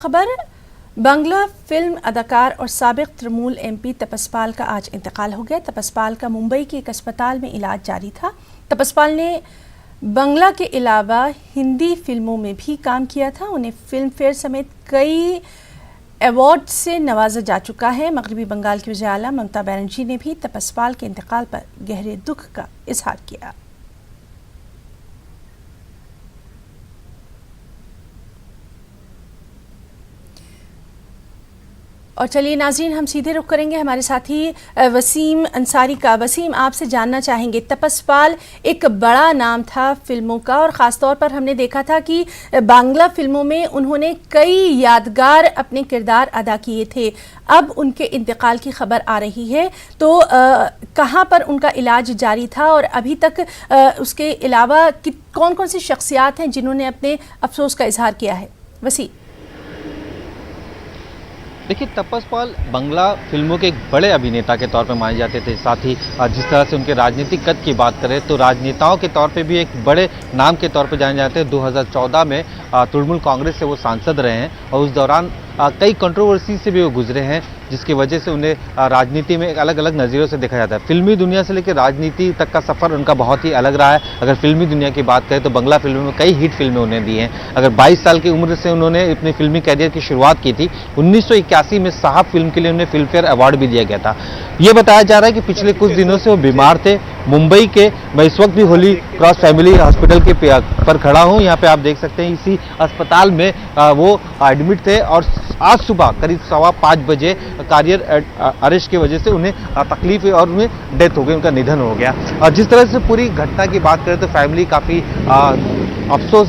खबर बांग्ला फिल्म अदाकार और साबिक तृणमूल एमपी तपस्पाल का आज इंतकाल हो गया। तपस्पाल का मुंबई के एक अस्पताल में इलाज जारी था। तपस्पाल ने बांग्ला के अलावा हिंदी फिल्मों में भी काम किया था। उन्हें फिल्म फेयर समेत कई अवार्ड से नवाजा जा चुका है। मगरबी बंगाल की वज़ीर आला ममता बनर्जी ने भी तपस्पाल के इंतकाल पर गहरे दुख का इजहार किया। और चलिए नाज़रीन, हम सीधे रुख करेंगे हमारे साथी वसीम अंसारी का। वसीम, आपसे जानना चाहेंगे, तपस्पाल एक बड़ा नाम था फिल्मों का और ख़ास तौर पर हमने देखा था कि बांग्ला फिल्मों में उन्होंने कई यादगार अपने किरदार अदा किए थे। अब उनके इंतकाल की खबर आ रही है, तो कहाँ पर उनका इलाज जारी था और अभी तक उसके अलावा कौन कौन सी शख्सियात हैं जिन्होंने अपने अफसोस का इजहार किया है? वसीम, देखिए, तपस्पाल बांग्ला फिल्मों के एक बड़े अभिनेता के तौर पर माने जाते थे। साथ ही जिस तरह से उनके राजनीतिक कद की बात करें तो राजनेताओं के तौर पे भी एक बड़े नाम के तौर पर जाने जाते हैं। 2014 में तृणमूल कांग्रेस से वो सांसद रहे हैं और उस दौरान कई कंट्रोवर्सी से भी वो गुजरे हैं, जिसकी वजह से उन्हें राजनीति में एक अलग अलग नज़रियों से देखा जाता है। फिल्मी दुनिया से लेकर राजनीति तक का सफ़र उनका बहुत ही अलग रहा है। अगर फिल्मी दुनिया की बात करें तो बांग्ला फिल्मों में कई हिट फिल्में उन्हें दी हैं। अगर 22 साल की उम्र से उन्होंने अपनी फिल्मी कैरियर की शुरुआत की थी। 1981 में साहब फिल्म के लिए उन्हें फिल्म फेयर अवार्ड भी दिया गया था। ये बताया जा रहा है कि पिछले कुछ दिनों से वो बीमार थे। मुंबई के, मैं इस वक्त भी होली क्रॉस फैमिली हॉस्पिटल के पर खड़ा हूँ। यहाँ पे आप देख सकते हैं इसी अस्पताल में वो एडमिट थे और आज सुबह करीब 5:15 बजे कार्डियक अरेस्ट की वजह से उन्हें तकलीफ हुई और उन्हें डेथ हो गई, उनका निधन हो गया। और जिस तरह से पूरी घटना की बात करें तो फैमिली काफ़ी अफसोस,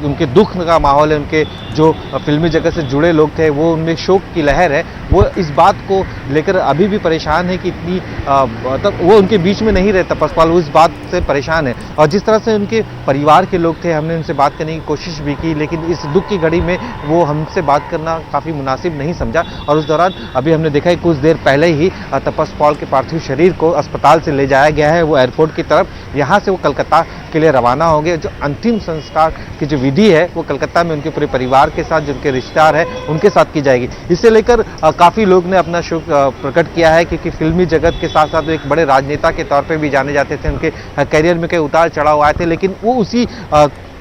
उनके दुख का माहौल है। उनके जो फिल्मी जगत से जुड़े लोग थे वो उनमें शोक की लहर है। वो इस बात को लेकर अभी भी परेशान है कि इतनी मतलब वो उनके बीच में नहीं रहे तपस्पाल, वो इस बात से परेशान है। और जिस तरह से उनके परिवार के लोग थे, हमने उनसे बात करने की कोशिश भी की, लेकिन इस दुख की घड़ी में वो हमसे बात करना काफ़ी मुनासिब नहीं समझा। और उस दौरान अभी हमने देखा है कुछ देर पहले ही तपस्पाल के पार्थिव शरीर को अस्पताल से ले जाया गया है, वो एयरपोर्ट की तरफ। यहाँ से वो कलकत्ता के लिए रवाना हो गए। जो अंतिम संस्कार की जो विधि है वो कलकत्ता में उनके पूरे परिवार के साथ, जिनके रिश्तेदार हैं उनके साथ की जाएगी। इसे लेकर काफ़ी लोग ने अपना शोक प्रकट किया है, क्योंकि फिल्मी जगत के साथ साथ एक बड़े राजनेता के तौर पे भी जाने जाते थे। उनके करियर में कई उतार चढ़ाव आए थे, लेकिन वो उसी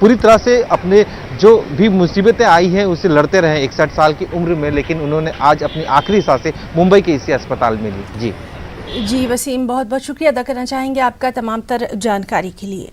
पूरी तरह से अपने जो भी मुसीबतें आई हैं उसे लड़ते रहे 61 साल की उम्र में। लेकिन उन्होंने आज अपनी आखिरी सांसें मुंबई के इसी अस्पताल में ली। जी वसीम, बहुत बहुत शुक्रिया अदा करना चाहेंगे आपका तमाम तर जानकारी के लिए।